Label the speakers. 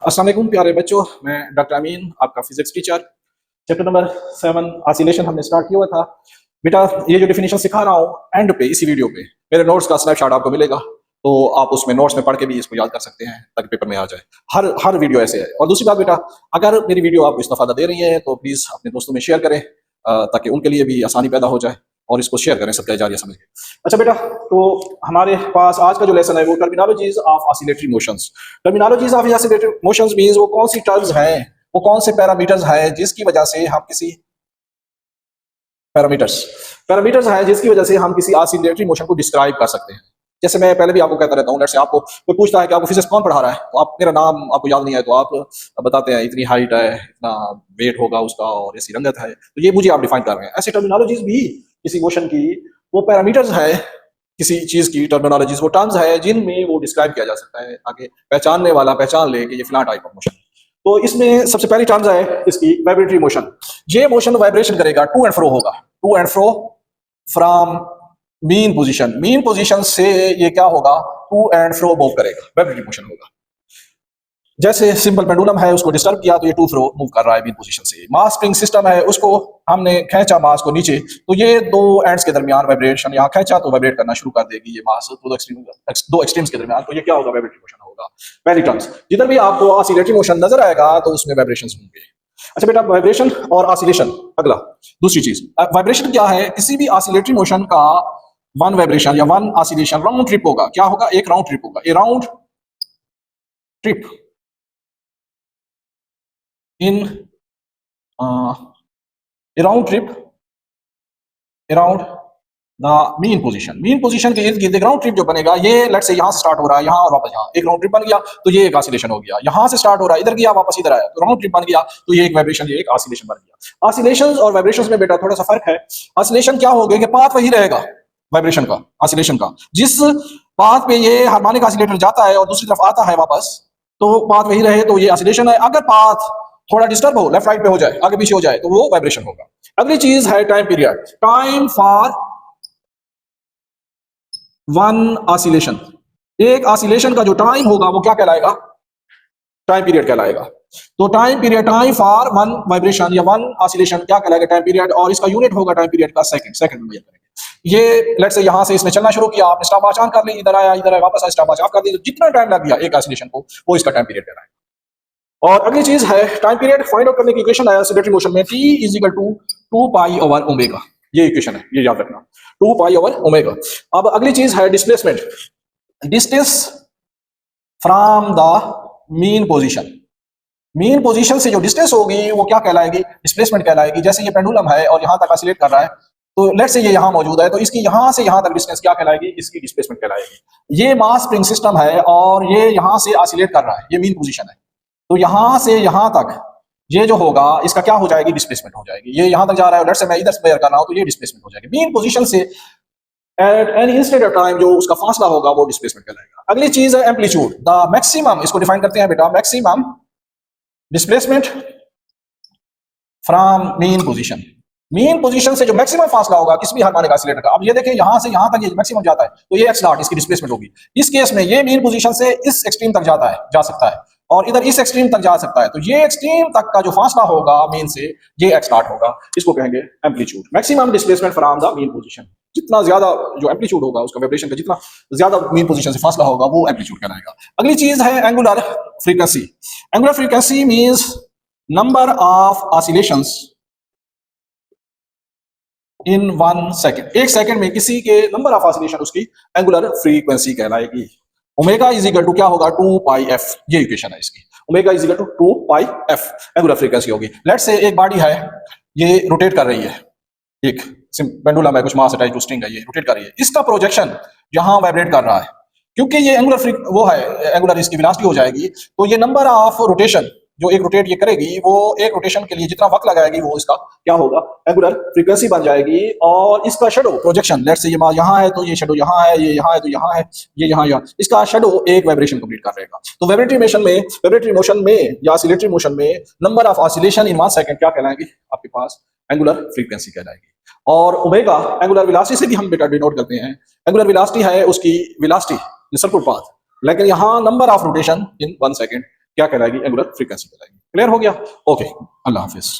Speaker 1: अस्सलाम वालेकुम प्यारे बच्चों, मैं डॉक्टर अमीन, आपका physics teacher. Chapter number 7 oscillation हमने स्टार्ट किया हुआ था। बेटा ये जो डेफिनेशन सिखा रहा हूँ एंड पे इसी वीडियो पे मेरे नोट्स का स्नैपशॉट आपको मिलेगा, तो आप उसमें नोट्स में पढ़ के भी इसको याद कर सकते हैं ताकि पेपर में आ जाए। हर हर वीडियो ऐसे है। और दूसरी बात बेटा, अगर मेरी वीडियो आपको इस्तेफादा दे रही है तो प्लीज़ अपने दोस्तों में शेयर करें ताकि उनके लिए भी आसानी पैदा हो जाए और इसको शेयर करें सबका जारिया समझ के। अच्छा बेटा, तो हमारे पास आज का जो लेसन है वो terminologies of oscillatory motions. Terminologies of oscillatory motions means वो कौन सी टर्म्स हैं, वो कौन से पैरामीटर्स हैं जिसकी वजह से हम किसी पैरामीटर्स पैरामीटर्स हैं जिसकी वजह से हम किसी ऑसिलेटरी मोशन को डिस्क्राइब कर सकते हैं। जैसे मैं पहले भी आपको कहता रहता हूँ, लेट्स से आपको कोई पूछता है कि आपको फिजिक्स कौन पढ़ा रहा है, तो आप मेरा नाम आपको याद नहीं है तो आप बताते हैं इतनी हाइट है, इतना वेट होगा उसका और ऐसी रंगत है, तो ये मुझे आप डिफाइन कर रहे हैं। ऐसी टर्मिनोलॉजीज भी किसी मोशन की वो पैरामीटर्स है, किसी चीज की टर्मिनोलॉजीज वो टर्म्स है जिनमें वो डिस्क्राइब किया जा सकता है ताकि पहचानने वाला पहचान ले कि ये फलां टाइप ऑफ मोशन। तो इसमें सबसे पहली टर्म्स है इसकी वाइब्रेटरी मोशन। ये मोशन वाइब्रेशन करेगा, टू एंड फ्रो होगा, to and fro from mean position. Mean position से ये क्या होगा, टू एंड फ्रो मूव करेगा, वाइब्रेटरी मोशन होगा। जैसे सिंपल पेंडुलम है, उसको डिस्टर्ब किया तो ये टू फ्रो मूव कर रहा है मीन पोजीशन से। मास स्प्रिंग सिस्टम है, उसको हमने खींचा मास को नीचे, तो ये दो एंड्स के दरमियान वाइब्रेशन, यहाँ खींचा तो वाइब्रेट करना शुरू कर देगी ये मास दो एक्सट्रीम्स के दरमियान, तो ये क्या होगा, वाइब्रेटरी मोशन होगा। पहली टर्म्स जिधर भी आपको ऑसिलेटरी मोशन नजर आएगा तो उसमें वाइब्रेशंस होंगे। अच्छा बेटा, वाइब्रेशन और ऑसिलेशन। अगला दूसरी चीज, वाइब्रेशन क्या है, किसी भी ऑसिलेटरी मोशन का वन वाइब्रेशन या वन ऑसिलेशन राउंड ट्रिप होगा। क्या होगा, एक राउंड ट्रिप होगा, a round trip in a round trip around the mean position। Mean position के इर्द गिर्द एक राउंड ट्रिप जो बनेगा, ये लेट्स से यहाँ से स्टार्ट हो रहा है, यहाँ और वापस यहाँ एक राउंड ट्रिप बन गया, तो ये एक ऑसिलेशन हो गया। यहाँ से स्टार्ट हो रहा है, इधर गया वापस इधर आया, तो राउंड ट्रिप बन गया, तो ये एक वाइब्रेशन, ये एक ऑसिलेशन बन गया। ऑसिलेशंस और वाइब्रेशंस में बेटा थोड़ा सा फर्क है। ऑसिलेशन क्या हो गया कि पाथ वही रहेगा वाइब्रेशन का, ऑसिलेशन का, जिस पाथ पे ये हार्मोनिक ऑसिलेटर जाता है और दूसरी तरफ आता है वापस, तो पाथ वही रहे तो ये ऑसिलेशन है। अगर पाथ थोड़ा डिस्टर्ब हो, लेफ्ट राइट पे हो जाए, आगे पीछे हो जाए, तो वो वाइब्रेशन होगा। अगली चीज है time period. Time for one oscillation, एक ऑसिलेशन का जो टाइम होगा वो क्या कहलाएगा, टाइम पीरियड कहलाएगा। तो time period, time for one vibration या वन ऑसिलेशन क्या कहलाएगा, टाइम पीरियड, और इसका यूनिट होगा टाइम पीरियड का सेकंड, सेकंड में मेजर करेंगे। ये लेट्स से यहाँ से इसने चलना शुरू किया, आपने स्टॉप वॉच ऑन कर ली, इधर आया, इधर आया, वापस आया, स्टॉप वॉच ऑफ कर दी, तो जितना टाइम लग गया एक ऑसिलेशन को, वो इसका टाइम पीरियड कहलाएगा। और अगली चीज है टाइम पीरियड फाइंड आउट करने की इक्वेशन है ऑसिलेटरी मोशन में, T is equal to 2 pi over omega. ये इक्वेशन है, ये याद रखना, 2 पाई ओवर ओमेगा। अब अगली चीज है displacement, distance from the mean position. Mean position से जो डिस्टेंस होगी वो क्या कहलाएगी, डिस्प्लेसमेंट कहलाएगी। जैसे ये पेंडुलम है और यहाँ तक ऑसिलेट कर रहा है, तो लेट्स से ये यहाँ मौजूद है, तो इसकी यहाँ से यहाँ तक डिस्टेंस क्या कहलाएगी, इसकी डिस्प्लेसमेंट कहलाएगी। ये मास स्प्रिंग सिस्टम है और ये यहाँ से ऑसिलेट कर रहा है, ये मीन पोजीशन है, तो यहां से यहां तक ये जो होगा इसका क्या हो जाएगी, डिस्प्लेसमेंट हो जाएगी। ये यहां तक जा रहा है, लेट्स से मैं इधर से मेजर कर रहा हूं, तो ये डिस्प्लेसमेंट हो जाएगी। मीन पोजीशन से at any instant of time जो उसका फासला होगा वो डिस्प्लेसमेंट कहलाएगा। अगली चीज है एम्पलीट्यूड, द मैक्सिमम, इसको डिफाइन करते हैं बेटा, maximum displacement from mean position. Mean position से जो मैक्सिमम फासला होगा किसी भी हार्मोनिक ऑसिलेटर का, अब ये देखें यहां से यहां तक ये मैक्सिमम जाता है, तो ये x नॉट इसकी डिस्प्लेसमेंट होगी। इस केस में ये मीन पोजीशन से इस एक्सट्रीम तक जाता है, जा सकता है, और इधर इस एक्सट्रीम तक जा सकता है, तो ये एक्सट्रीम तक का जो फासला होगा मीन से, ये x नॉट होगा, इसको कहेंगे amplitude, maximum displacement from the mean position. जितना ज्यादा जो एम्पलीट्यूड होगा उसका वाइब्रेशन का, जितना ज्यादा मीन पोजीशन से फासला होगा वो एम्पलीट्यूड कहलाएगा। अगली चीज है angular frequency. Angular frequency means number of oscillations in 1 second. एक सेकंड में किसी के नंबर ऑफ ऑसिलेशन उसकी एंगुलर फ्रीक्वेंसी कहलाएगी। ओमेगा इज इक्वल टू क्या होगा, 2 पाई एफ, ये इक्वेशन है इसकी। Omega is equal to 2 pi f angular frequency होगी। लेट्स से एक बॉडी है, ये रोटेट कर रही है, एक पेंडुलम है, कुछ मास अटैच्ड टू स्ट्रिंग है, ये रोटेट कर रही है, इसका प्रोजेक्शन जहां वाइब्रेट कर रहा है, क्योंकि ये एंगुलर वो है, एंगुलर इसकी वेलोसिटी हो जाएगी, तो ये नंबर ऑफ रोटेशन जो एक रोटेट ये करेगी, वो एक रोटेशन के लिए जितना वक्त लगाएगी वो इसका क्या होगा, एंगुलर फ्रीक्वेंसी बन जाएगी। और इसका शेडो प्रोजेक्शन, लेट्स से ये यहाँ है तो ये शेडो यहाँ है, ये यहाँ है तो यहाँ है, ये यहाँ, इसका शेडो एक वाइब्रेशन कंप्लीट कर रहेगा। तो वाइब्रेटरी मोशन में या ऑसिलेटरी मोशन में number of oscillation in 1 second क्या कहलाएगी, आपके पास एंगुलर फ्रीक्वेंसी कहलाएगी। और ओमेगा एंगुलर वेलोसिटी से भी हम बेटा डिनोट करते हैं। एंगुलर वेलोसिटी है उसकी वेलोसिटी सर्कुलर पाथ, लेकिन यहाँ number of rotation in 1 second क्या कहलाएगी? एंगुलर फ्रीक्वेंसी कहलाएगी। क्लियर हो गया? ओके, अल्लाह हाफिज।